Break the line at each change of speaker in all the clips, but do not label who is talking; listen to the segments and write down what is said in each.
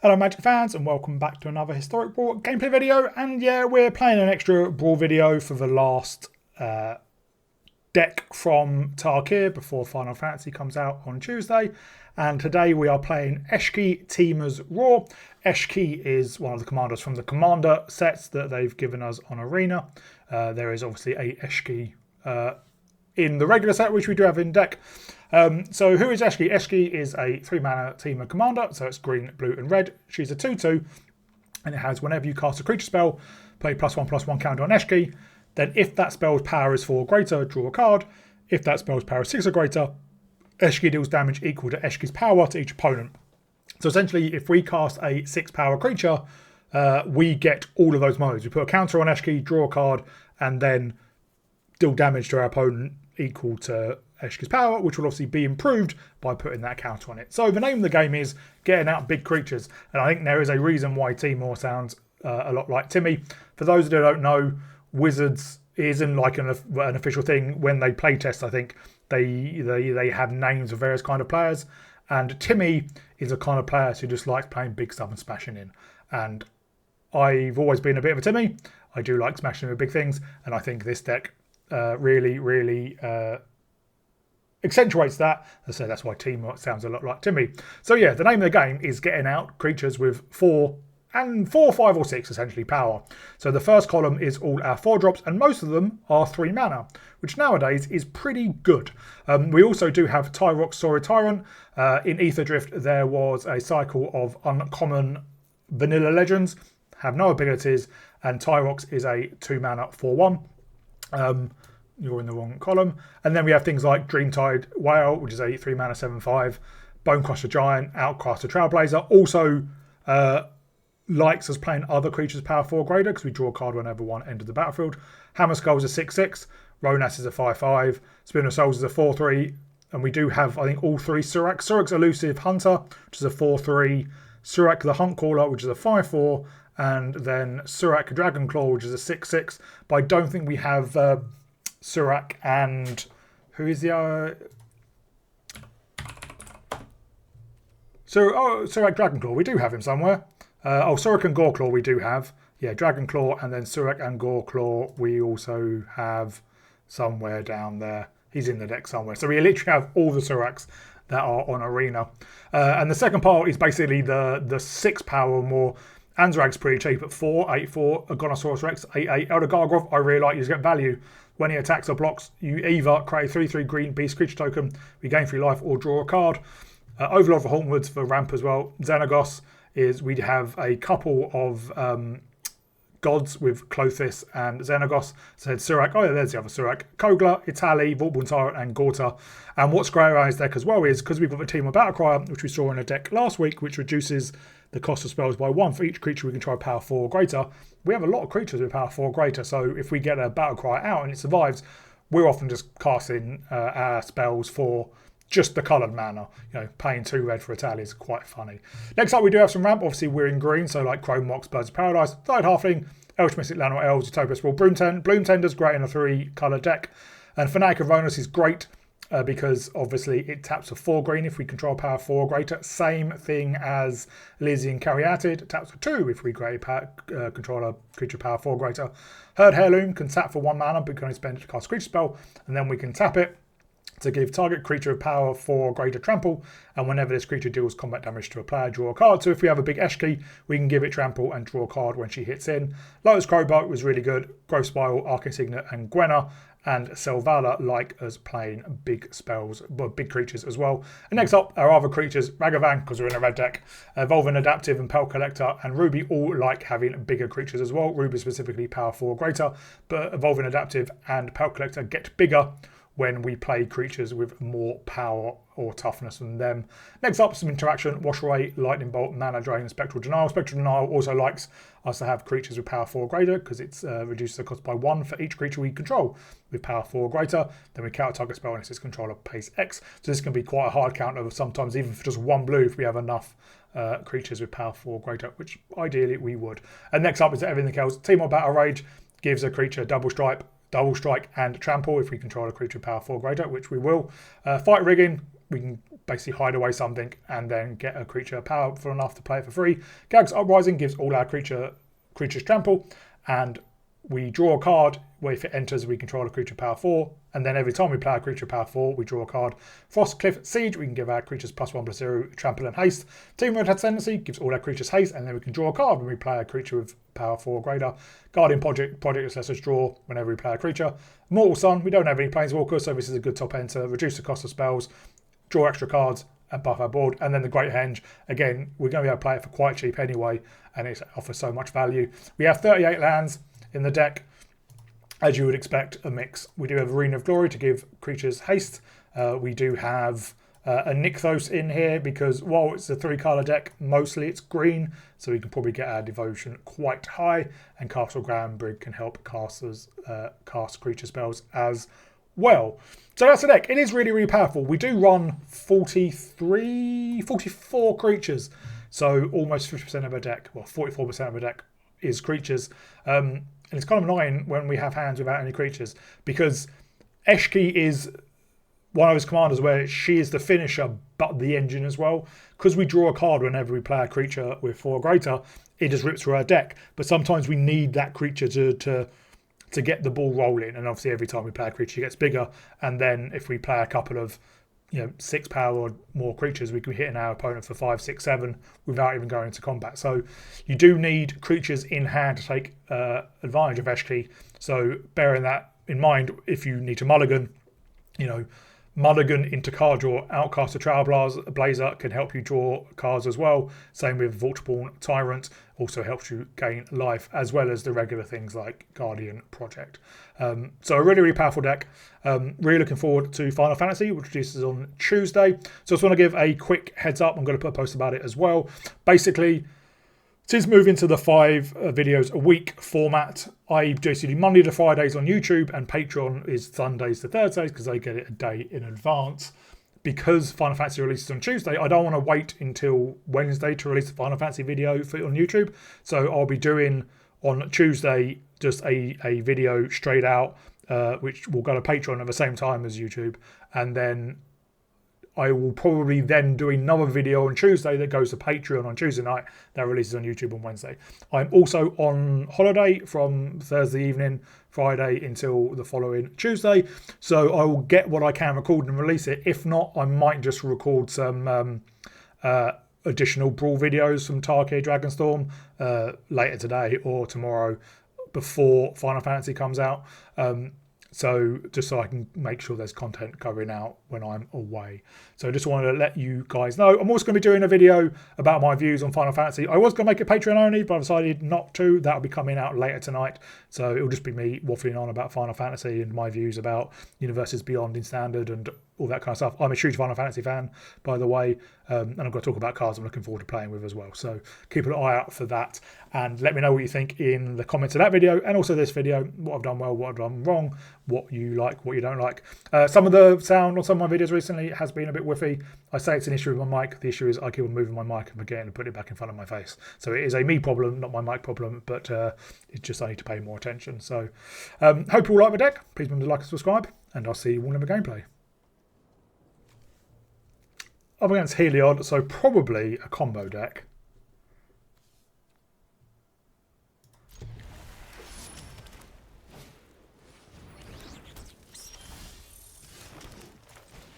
Hello Magic fans and welcome back to another Historic Brawl gameplay video, and yeah, we're playing an extra Brawl video for the last deck from Tarkir before Final Fantasy comes out on Tuesday. And today we are playing Eshki, Temur's Roar. Eshki is one of the commanders from the commander sets that they've given us on Arena. There is obviously a Eshki in the regular set, which we do have in deck. So who is Eshki? Eshki is a 3-mana Temur commander, so it's green, blue and red. She's a 2-2, and it has whenever you cast a creature spell, play +1/+1 counter on Eshki. Then if that spell's power is 4 or greater, draw a card. If that spell's power is 6 or greater, Eshki deals damage equal to Eshki's power to each opponent. So essentially, if we cast a 6-power creature, we get all of those modes. We put a counter on Eshki, draw a card, and then deal damage to our opponent equal to Eshki's power, which will obviously be improved by putting that counter on it. So the name of the game is getting out big creatures, and I think there is a reason why Temur sounds a lot like Timmy. For those that don't know, Wizards isn't like an official thing. When they play test, I think they have names of various kind of players, and Timmy is a kind of player who just likes playing big stuff and smashing in. And I've always been a bit of a Timmy. I do like smashing with big things, and I think this deck really accentuates that. So that's why Temur sounds a lot like Timmy. So yeah, the name of the game is getting out creatures with 4, 5 or 6 essentially power. So the first column is all our 4-drops, and most of them are 3 mana, which nowadays is pretty good. We also do have Tyrox, Sori Tyrant. In Ether Drift there was a cycle of uncommon vanilla legends, have no abilities, and Tyrox is a 2-mana 4/1. You're in the wrong column. And then we have things like Dreamtide Whale, which is a 3-mana 7/5, Bonecrusher Giant, Outcaster Trailblazer. Also likes us playing other creatures power 4 greater, because we draw a card whenever one enters the battlefield. Hammer Skull is a 6/6, Ronas is a 5/5, Spin of Souls is a 4/3, and we do have, I think, all 3 Surak. Surak's Elusive Hunter, which is a 4/3, Surak the Hunt Caller, which is a 5/4, and then Surak Dragonclaw, which is a 6/6. But I don't think we have Surak and who is the Surak Dragonclaw. We do have him somewhere. Surak and Goreclaw we do have. Yeah, Dragonclaw, and then Surak and Goreclaw we also have somewhere down there. He's in the deck somewhere. So we literally have all the Suraks that are on Arena. And the second part is basically the 6 power or more. Anzrag's pretty cheap at 4, 8/4. Agonosaurus Rex, 8/8. Elder Gargroth, I really like. You just get value. When he attacks or blocks, you either create a 3/3 green beast creature token, we gain 3 life, or draw a card. Overlord for Hauntwoods for ramp as well. Xenagos is, we have a couple of gods with Clothis and Xenagos. So Surak, oh yeah, there's the other Surak. Kogla, Itali, Vortborn Tyrant, and Gorta. And what's great about his deck as well is, because we've got the Temur Battlecry, which we saw in a deck last week, which reduces the cost of spells by 1 for each creature we can try power 4 or greater. We have a lot of creatures with power 4 or greater, so if we get a Battlecry out and it survives, we're often just casting our spells for just the coloured mana. You know, paying 2 red for a tally is quite funny. Next up, we do have some ramp. Obviously, we're in green, so like Chrome Mox, Birds of Paradise, Third Halfling, Elvish Mystic Llanowar Elves, Utopia Sprawl, Bloom Tender's great in a 3-colour deck. And Fanatic of Ronus is great because obviously it taps for 4 green if we control power 4 or greater. Same thing as Lysian Caryatid, taps for 2 if we control a creature power 4 or greater. Herd Heirloom can tap for 1 mana, but we can only spend it to cast a creature spell, and then we can tap it to give target creature of power 4 or greater trample, and whenever this creature deals combat damage to a player, draw a card. So if we have a big Eshki, we can give it trample and draw a card when she hits in. Lotus Crowbar was really good. Growth Spiral, Arcane Signet, and Gwenna, and Selvala like us playing big spells, but big creatures as well. And next up, our other creatures, Ragavan, because we're in a red deck, Evolving Adaptive and Pelt Collector, and Ruby all like having bigger creatures as well. Ruby specifically power 4 or greater, but Evolving Adaptive and Pelt Collector get bigger when we play creatures with more power or toughness than them. Next up, some interaction. Wash Away, Lightning Bolt, Mana Drain, and Spectral Denial. Spectral Denial also likes us to have creatures with power 4 or greater, because it reduces the cost by 1 for each creature we control with power 4 or greater. Then we counter target spell unless its controller pays X. So this can be quite a hard counter, sometimes even for just 1 blue if we have enough creatures with power 4 or greater, which ideally we would. And next up is everything else. Temur Battle Rage gives a creature double strike, and trample if we control a creature power 4 greater, which we will. Fight Rigging, we can basically hide away something and then get a creature powerful enough to play it for free. Gag's Uprising gives all our creatures trample, and we draw a card where if it enters, we control a creature power 4, and then every time we play a creature power 4, we draw a card. Frostcliff Siege, we can give our creatures +1/+0, trample and haste. Temur Ascendancy gives all our creatures haste, and then we can draw a card when we play a creature with power 4 or greater. Guardian Project lets us draw whenever we play a creature. Mortal Sun, we don't have any Planeswalkers, so this is a good top end to reduce the cost of spells, draw extra cards, and buff our board. And then the Great Henge, again, we're going to be able to play it for quite cheap anyway, and it offers so much value. We have 38 lands in the deck. As you would expect, a mix. We do have Arena of Glory to give creatures haste. We do have a Nykthos in here because while it's a 3-colour deck, mostly it's green, so we can probably get our devotion quite high. And Castle Grandbrig can help casters cast creature spells as well. So that's the deck. It is really, really powerful. We do run 44 creatures, so almost 50% of our deck, well, 44% of our deck is creatures. And it's kind of annoying when we have hands without any creatures, because Eshki is one of his commanders where she is the finisher but the engine as well. Because we draw a card whenever we play a creature with 4 or greater, it just rips through our deck. But sometimes we need that creature to get the ball rolling, and obviously every time we play a creature it gets bigger, and then if we play a couple of 6 power or more creatures, we can hit our opponent for 5, 6, 7 without even going into combat. So you do need creatures in hand to take advantage of Eshki. So bearing that in mind, if you need to mulligan, mulligan into card draw. Outcast of Trailblazer can help you draw cards as well. Same with Vultureborn Tyrant, also helps you gain life, as well as the regular things like Guardian Project. So a really, really powerful deck. Really looking forward to Final Fantasy, which releases on Tuesday. So I just want to give a quick heads up. I'm going to put a post about it as well. Basically, since moving to the 5 videos a week format, I basically do Monday to Fridays on YouTube, and Patreon is Sundays to Thursdays because they get it a day in advance. Because Final Fantasy releases on Tuesday, I don't want to wait until Wednesday to release the Final Fantasy video on YouTube. So I'll be doing on Tuesday just a video straight out, which will go to Patreon at the same time as YouTube. And then I will probably then do another video on Tuesday that goes to Patreon on Tuesday night that releases on YouTube on Wednesday. I'm also on holiday from Thursday evening, Friday until the following Tuesday. So I will get what I can record and release it. If not, I might just record some additional Brawl videos from Tarkir Dragonstorm later today or tomorrow before Final Fantasy comes out. So just so I can make sure there's content going out when I'm away. So I just wanted to let you guys know. I'm also going to be doing a video about my views on Final Fantasy. I was going to make it Patreon only, but I decided not to. That'll be coming out later tonight. So it'll just be me waffling on about Final Fantasy and my views about Universes Beyond in Standard and all that kind of stuff. I'm a huge Final Fantasy fan, by the way, and I'm going to talk about cards I'm looking forward to playing with as well. So keep an eye out for that, and let me know what you think in the comments of that video and also this video, what I've done well, what I've done wrong, what you like, what you don't like. Some of the sound on some of my videos recently has been a bit whiffy. I say it's an issue with my mic. The issue is I keep on moving my mic and forgetting to put it back in front of my face. So it is a me problem, not my mic problem, but it's just I need to pay more attention. So hope you all like my deck. Please remember to like and subscribe, and I'll see you all in the gameplay. Up against Heliod, so probably a combo deck.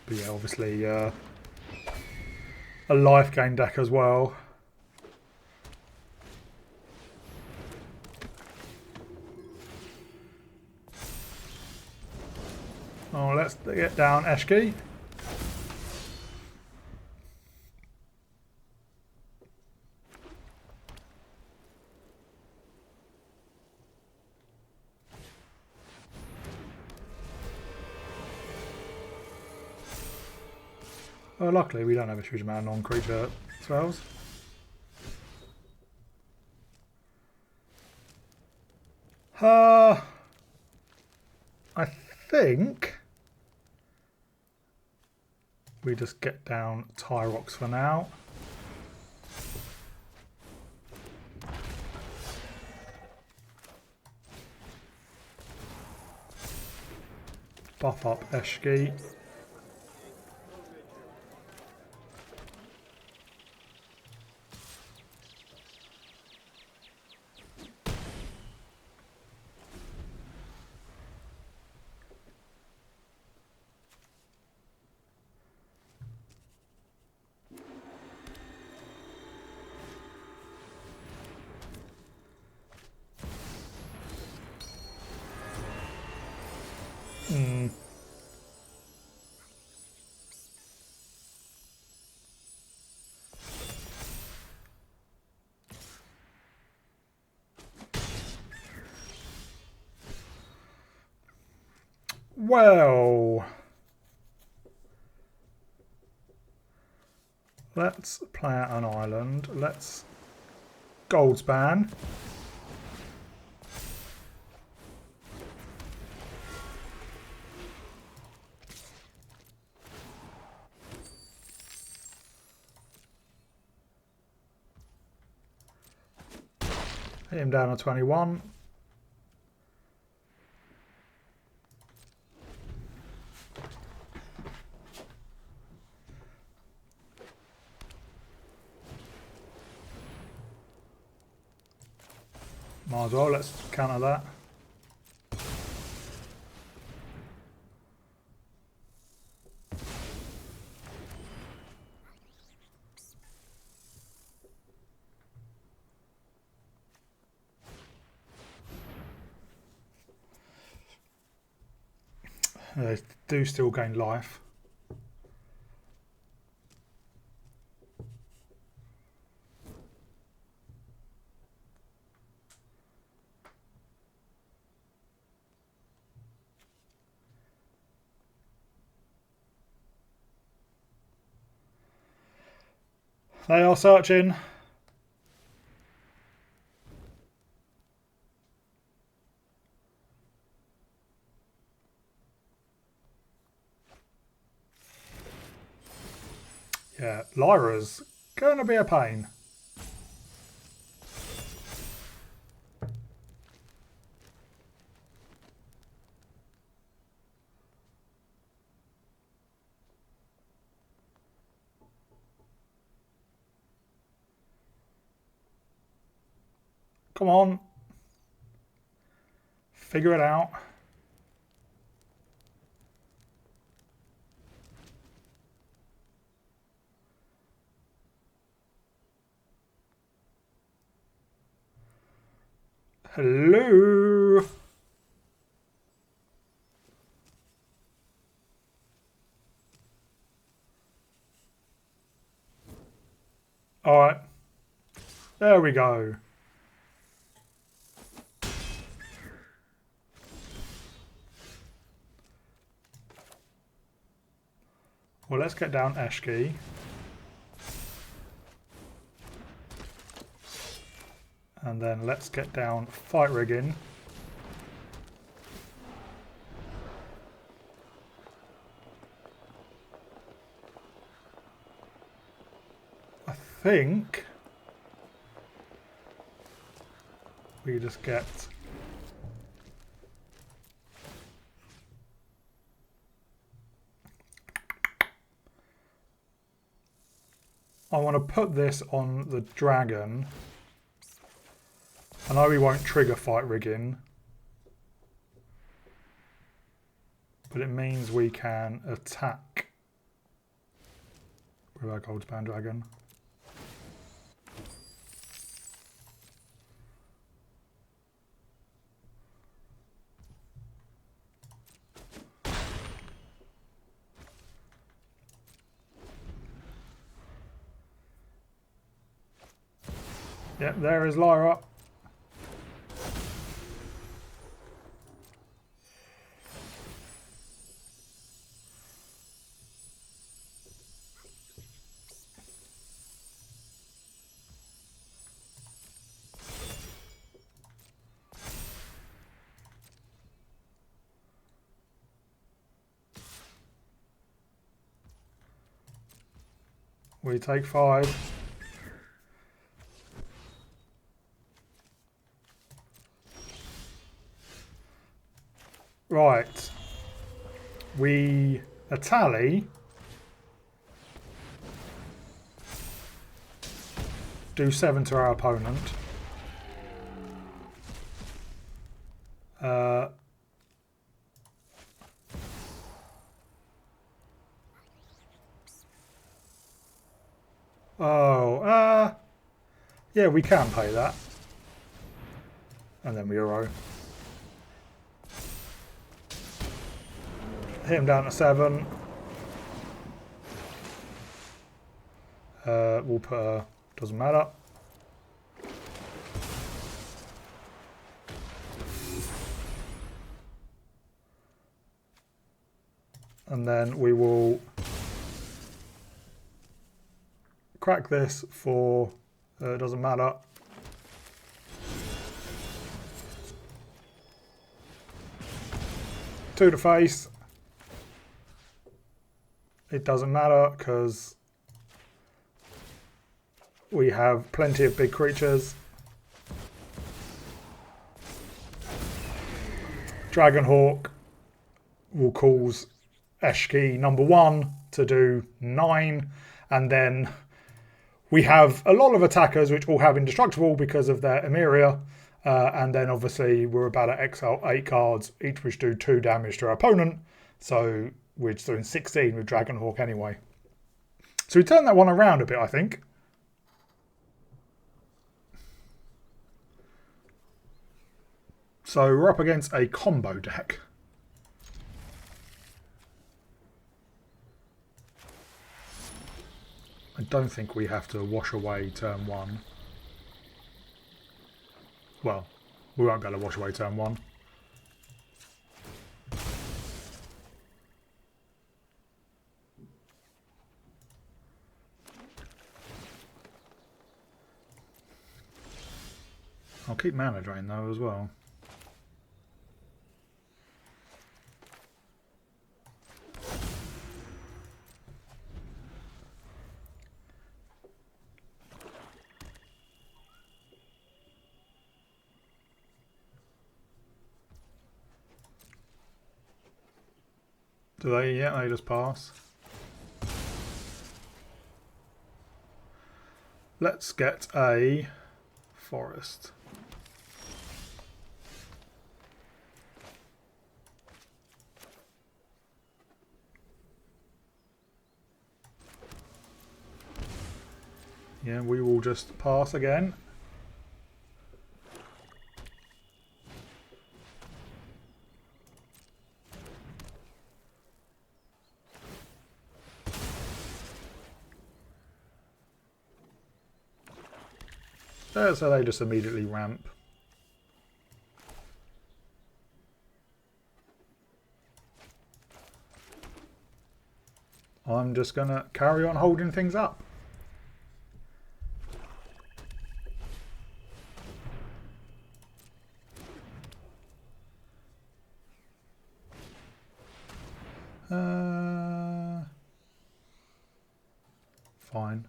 But yeah, obviously a life gain deck as well. Oh, let's get down Eshki. Well, luckily we don't have a huge amount of non-creature spells. I think we just get down Tyrox for now. Buff up Eshki. Well, let's play out an island. Let's Goldspan. Hit him down on 21. Might as well, let's counter that. They do still gain life. They are searching. Yeah, Lyra's gonna be a pain. Come on. Figure it out. Hello. All right. There we go. Well, let's get down Eshki. And then let's get down fight rigging. I think we just get I want to put this on the dragon. I know we won't trigger fight rigging, but it means we can attack with our Goldspan dragon. Yep, there is Lyra. We take 5. Right. We a tally. Do 7 to our opponent. Yeah, we can pay that. And then we euro. hit him down to 7. We'll put a, doesn't matter. And then we will crack this for, doesn't matter. To the face. It doesn't matter because we have plenty of big creatures. Dragonhawk will cause Eshki #1 to do 9, and then we have a lot of attackers which all have indestructible because of their Emeria, and then obviously we're about to exile 8 cards, each which do 2 damage to our opponent, so we're just doing 16 with Dragonhawk anyway. So we turned that one around a bit, I think. So we're up against a combo deck. I don't think we have to wash away turn 1. Well, we won't be able to wash away turn 1. I'll keep mana drain though as well. Do they? Yeah, they just pass. Let's get a forest. Yeah, we will just pass again. There, so they just immediately ramp. I'm just going to carry on holding things up. Fine.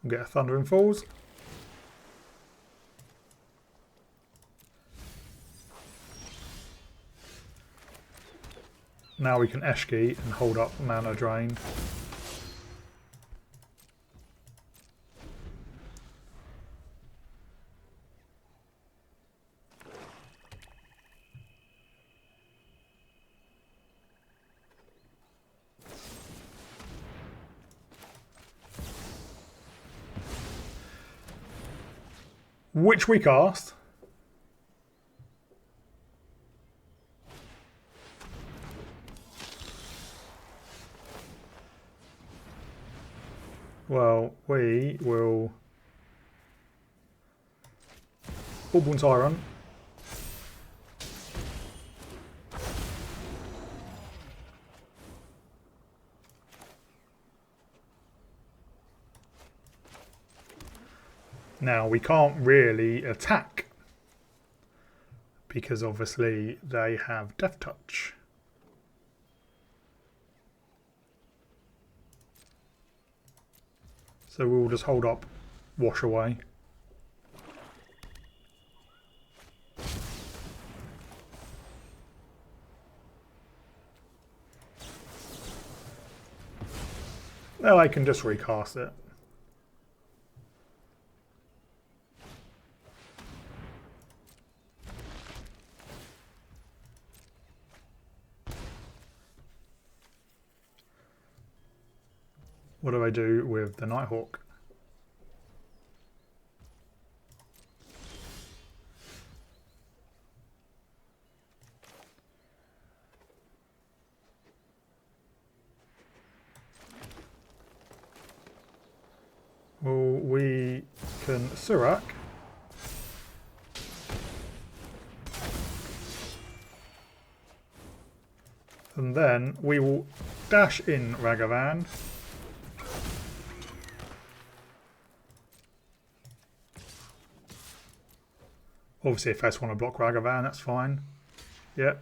We'll get a Thundering Falls. Now we can Eshki and hold up mana drain. Which we cast. Well, we will Bubble Tyrant. Now we can't really attack because obviously they have Death Touch. So we'll just hold up, wash away. Now I can just recast it. What do I do with the Nighthawk? Well, we can Surak. And then we will dash in Ragavan. Obviously, if I just want to block Ragavan, that's fine. Yeah.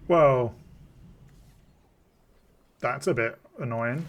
Well, that's a bit annoying.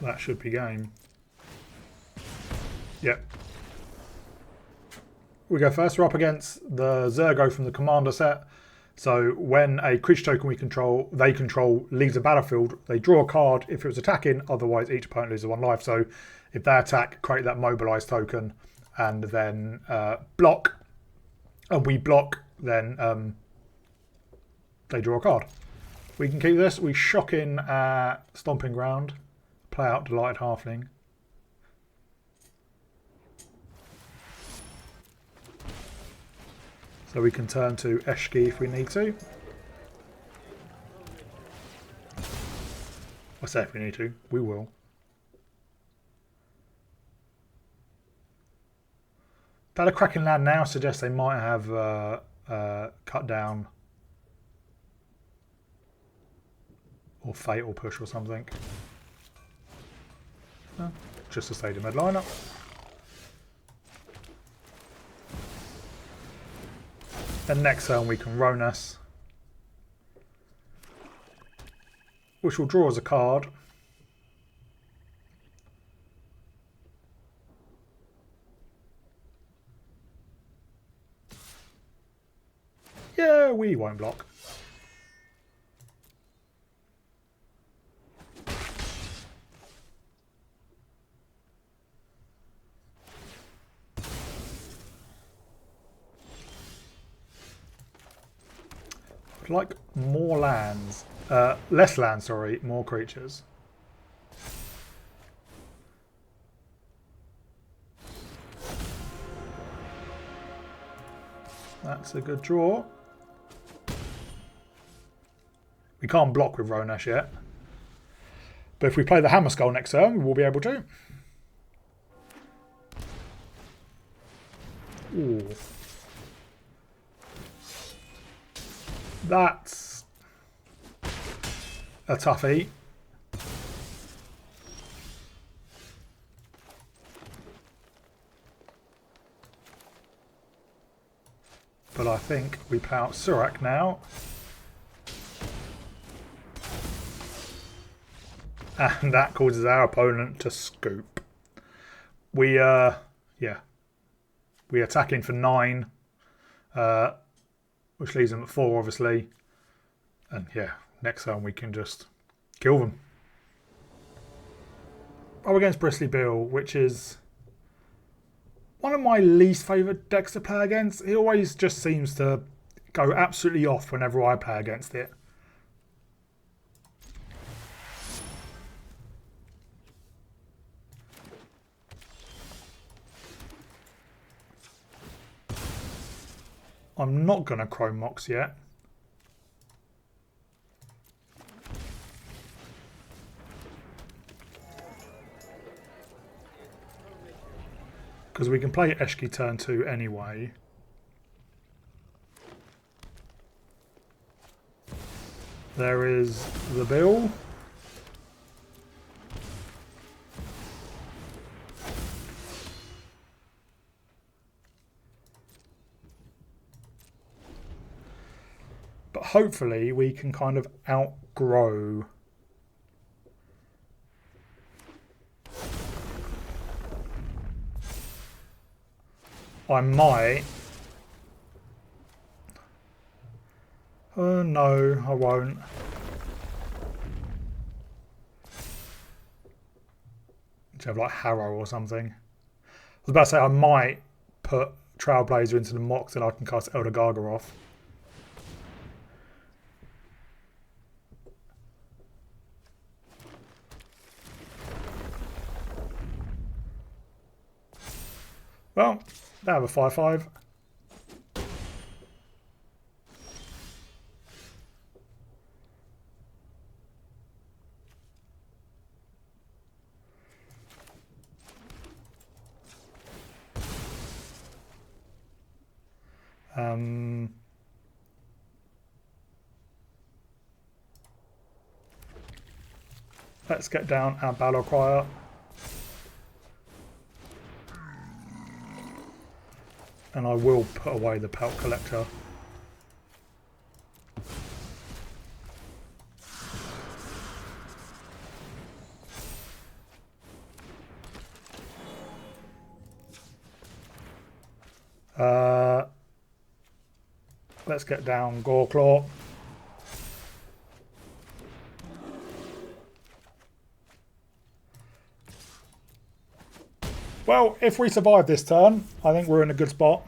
That should be game. Yep. We go first. We're up against the Zergo from the Commander set. So when a creature token they control leaves a battlefield, they draw a card if it was attacking, otherwise each opponent loses 1 life. So if they attack, create that mobilized token and then block, and we block, then they draw a card. We can keep this. We shock in at Stomping Ground. Play out Delighted Halfling. So we can turn to Eshki if we need to. I say if we need to, we will. That a cracking land now suggests they might have cut down or fatal push or something. Just a stadium med lineup. Then next turn we can Ronas, which will draw us a card. Yeah, we won't block. Like more lands, less land, sorry, more creatures. That's a good draw. We can't block with Ronash yet, but if we play the Hammer Skull next turn, we will be able to. Ooh. That's a toughie. But I think we play out Surak now. And that causes our opponent to scoop. We attacking for 9. Which leaves them at 4, obviously. And yeah, next turn we can just kill them. Oh, against Bristly Bill, which is one of my least favourite decks to play against. It always just seems to go absolutely off whenever I play against it. I'm not going to Chrome Mox yet. Because we can play Eshki turn 2 anyway. There is the bill. But hopefully we can kind of outgrow I might. No, I won't. To have like Harrow or something. I was about to say I might put Trailblazer into the Mox and I can cast Elder Gargaroth. Well, they have a 5/5. Let's get down our Battle Crier. And I will put away the Pelt Collector. Let's get down Goreclaw. Well, if we survive this turn, I think we're in a good spot.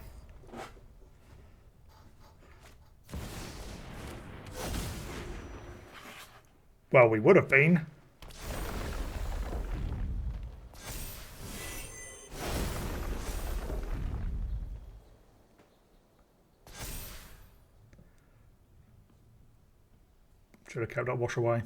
Well, we would have been. Should have kept that wash away.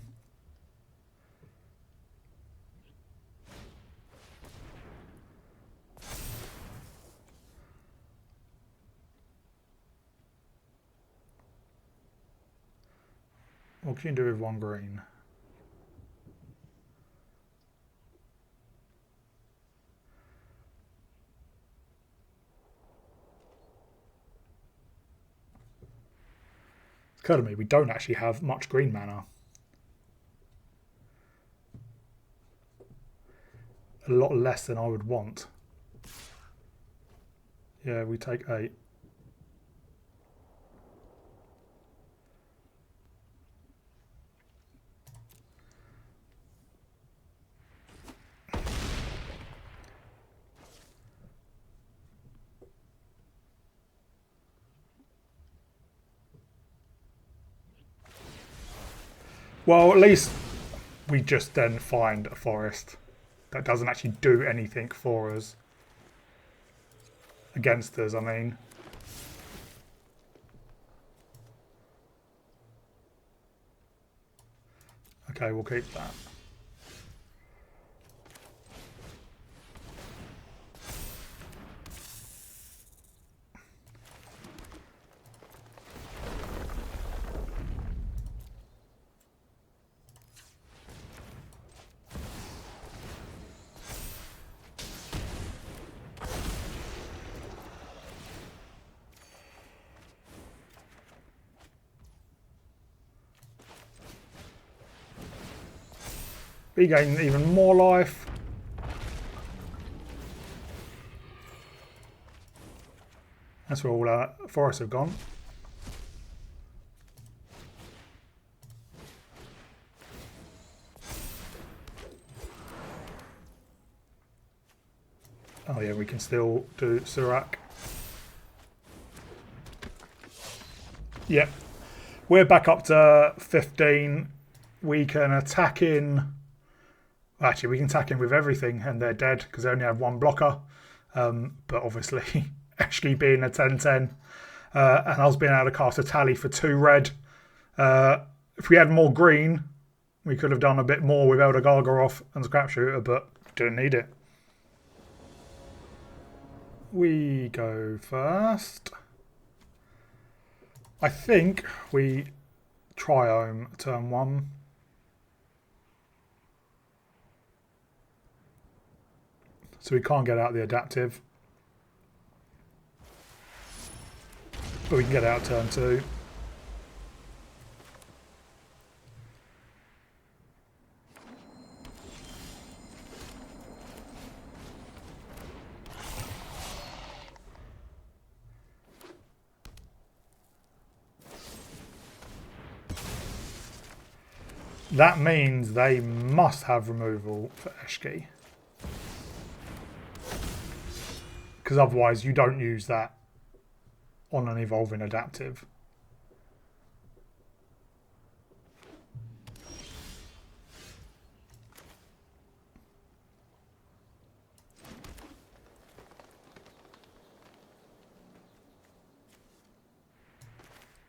What can you do with 1 green? It's occurred to me we don't actually have much green mana. A lot less than I would want. Yeah, we take 8. Well, at least we just then find a forest that doesn't actually do anything for us. Against us, I mean. Okay, we'll keep that. We gain even more life. That's where all our forests have gone. Oh yeah, we can still do Surak. Yep. We're back up to 15. We can attack in... Actually, we can attack in with everything and they're dead because they only have 1 blocker. But obviously, Eshki being a 10/10 and us being able to cast a tally for 2 red. If we had more green, we could have done a bit more with Elder Gargaroth and Scrap Shooter, but didn't need it. We go first. I think we Triome turn 1. So we can't get out the adaptive. But we can get out turn 2. That means they must have removal for Eshki. Because otherwise you don't use that on an evolving adaptive.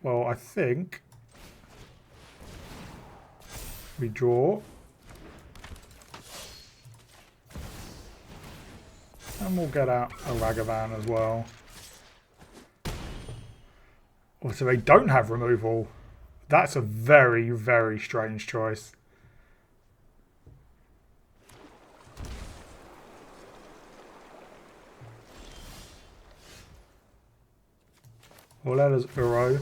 Well, I think we draw. And we'll get out a Ragavan as well. Also, they don't have removal. That's a very, very strange choice. Well, let us Uro.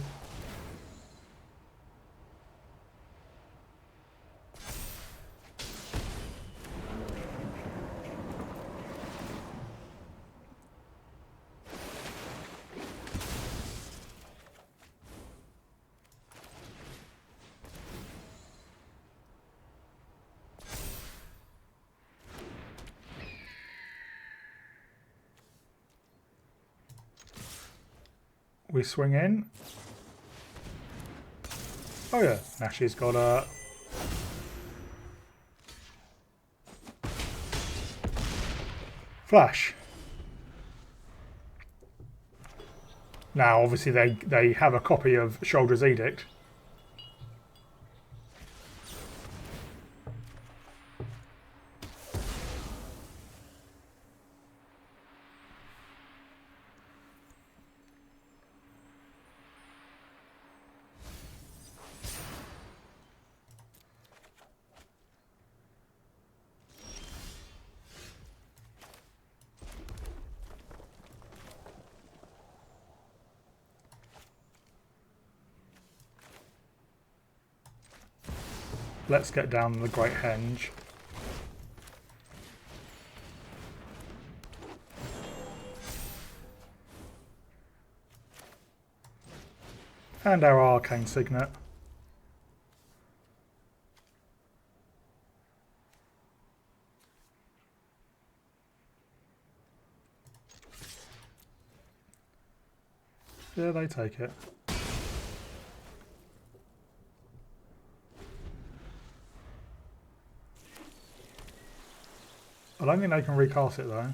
We swing in. Oh yeah, Nashi's got a flash. Now obviously they have a copy of Shoulder's Edict. Let's get down the Great Henge. And our Arcane Signet. Yeah, they take it. I don't think they can recast it though.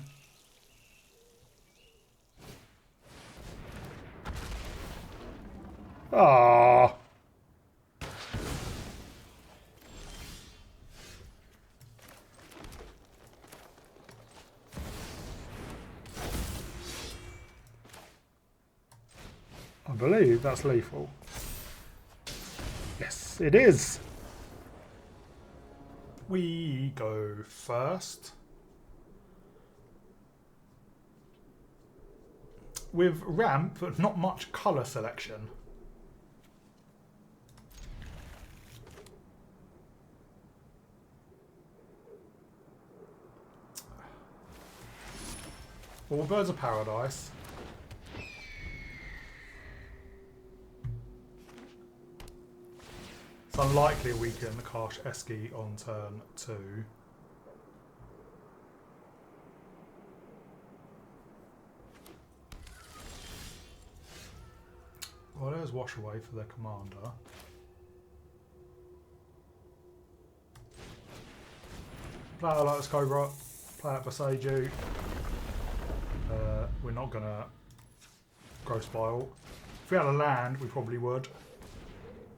Ah. I believe that's lethal. Yes, it is. We go first. With ramp, but not much colour selection. Well, Birds of Paradise. It's unlikely we can cast Eshki on turn 2. Well, there's Wash Away for their commander. Play out Lotus Cobra, play out Boseiju. We're not going to Gross Bile. If we had a land, we probably would.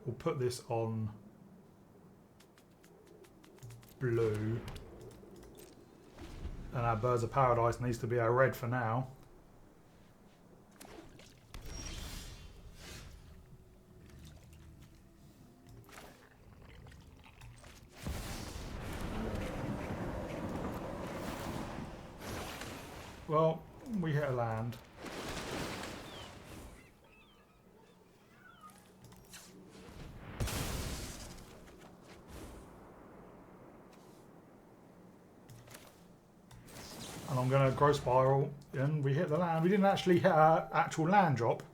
We'll put this on blue. And our Birds of Paradise needs to be our red for now. Well, we hit a land. And I'm going to Growth Spiral, and we hit the land. We didn't actually hit our actual land drop,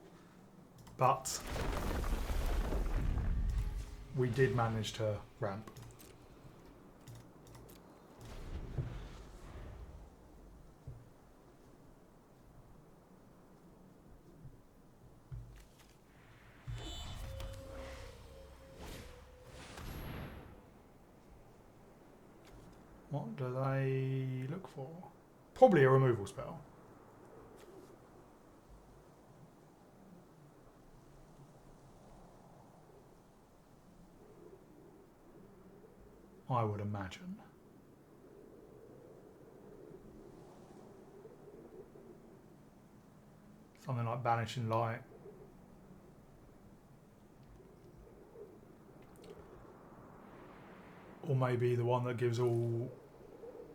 but we did manage to ramp. What do they look for? Probably a removal spell. I would imagine. Something like Banishing Light. Or maybe the one that gives all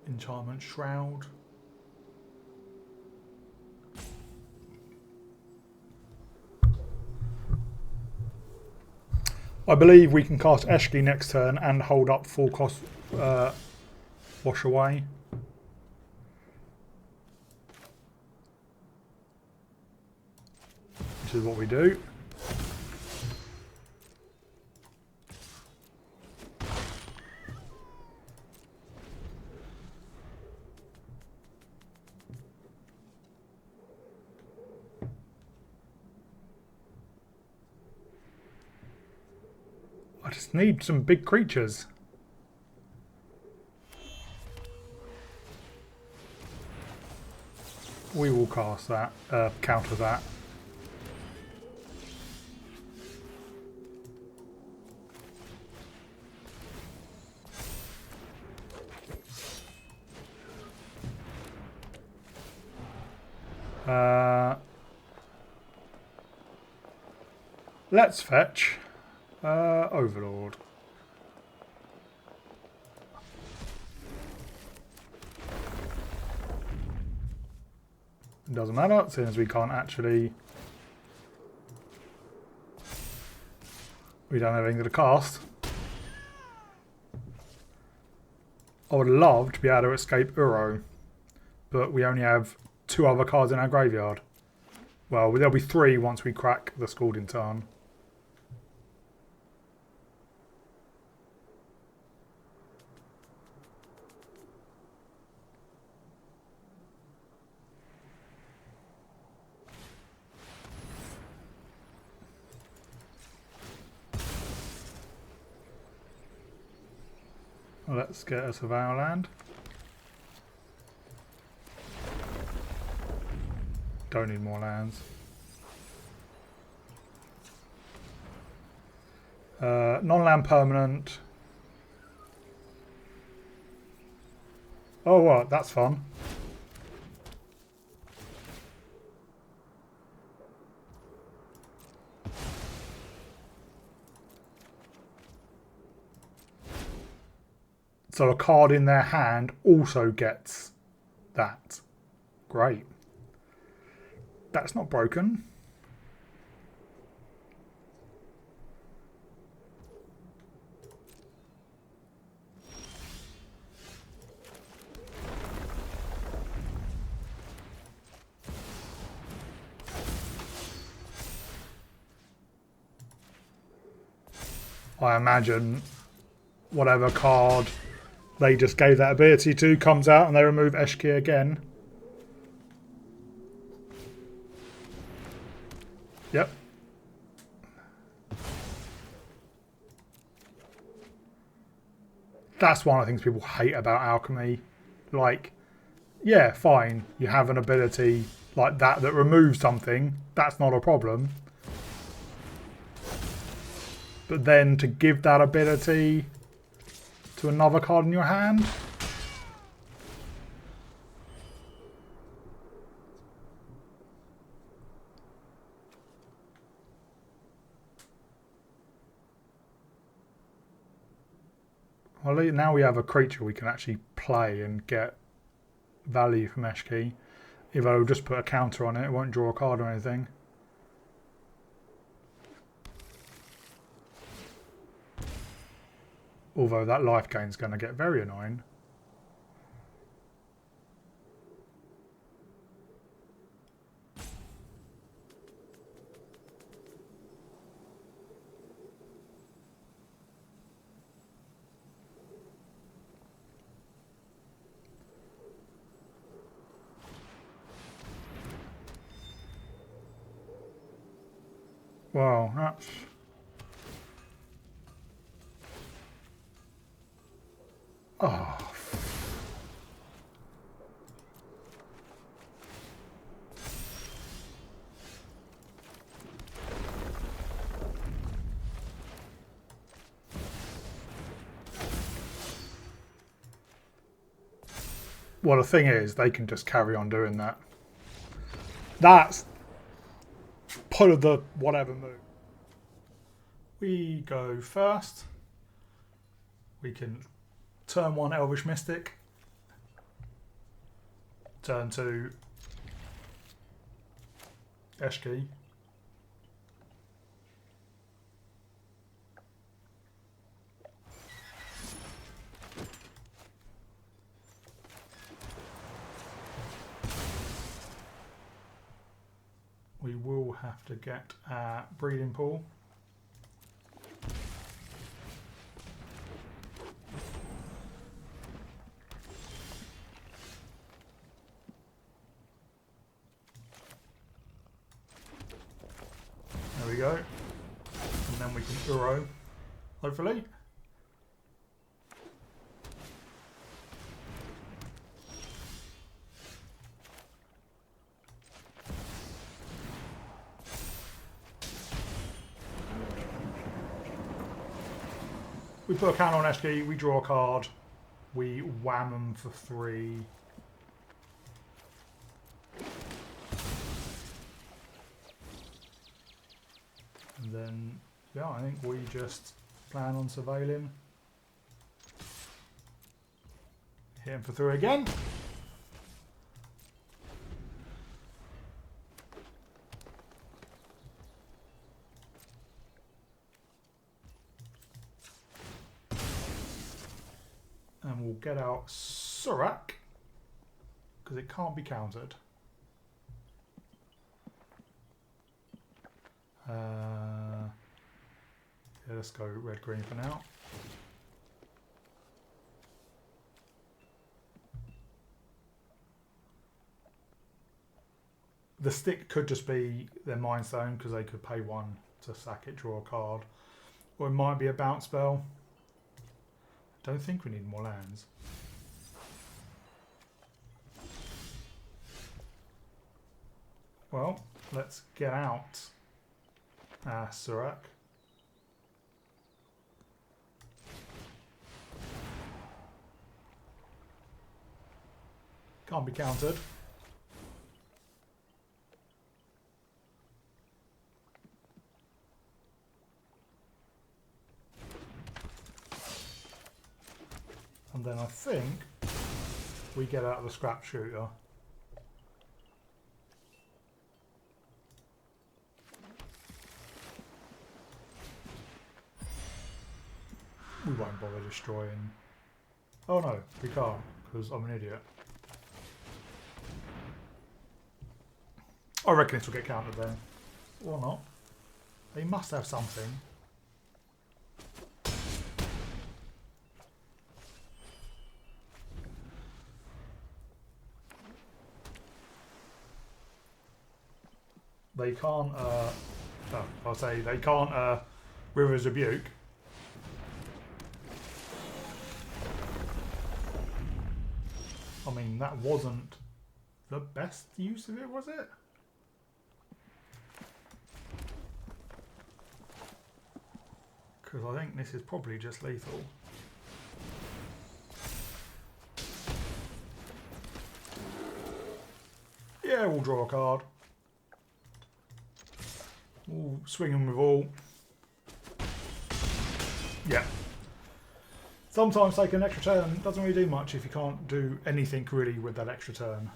enchantment Shroud. I believe we can cast Eshki next turn and hold up full cost Wash Away. Which is what we do. I just need some big creatures. We will cast that, counter that. Let's fetch Overlord. It doesn't matter, since we can't actually... We don't have anything to cast. I would love to be able to escape Uro, but we only have 2 other cards in our graveyard. Well, there'll be 3 once we crack the Scalding Tarn. Let's get us a Vow Land. Don't need more lands. Non-land permanent. Oh, what? That's fun. So a card in their hand also gets that. Great. That's not broken. I imagine whatever card they just gave that ability to comes out and they remove Eshki again. Yep. That's one of the things people hate about alchemy. Like, yeah, fine, you have an ability like that that removes something. That's not a problem. But then to give that ability to another card in your hand? Well, now we have a creature we can actually play and get value from Eshki. If I just put a counter on it, it won't draw a card or anything. Although that life gain is going to get very annoying. Wow, that's... Oh. Well, the thing is, they can just carry on doing that. That's part of the whatever move. We go first. We can turn 1 Elvish Mystic. Turn 2 Eshki. We will have to get a breeding pool. There we go. And then we can Uro, hopefully. We put a counter on Eshki, we draw a card, we wham them for 3. And then, yeah, I think we just plan on surveilling. Hit him for 3 again. And we'll get out Surak, because it can't be countered. Yeah, let's go red-green for now. The stick could just be their Mind Stone, because they could pay 1 to sack it, draw a card. Or it might be a bounce spell. Don't think we need more lands. Well, let's get out Surak. Can't be countered. And then I think we get out of the scrap shooter. We won't bother destroying. Oh no, we can't, because I'm an idiot. I reckon this will get countered then. Or not. They must have something. They can't, I'll say they can't River's Rebuke. I mean, that wasn't the best use of it, was it? Because I think this is probably just lethal. Yeah, we'll draw a card. We'll swing them with all. Yeah. Sometimes taking an extra turn doesn't really do much if you can't do anything really with that extra turn.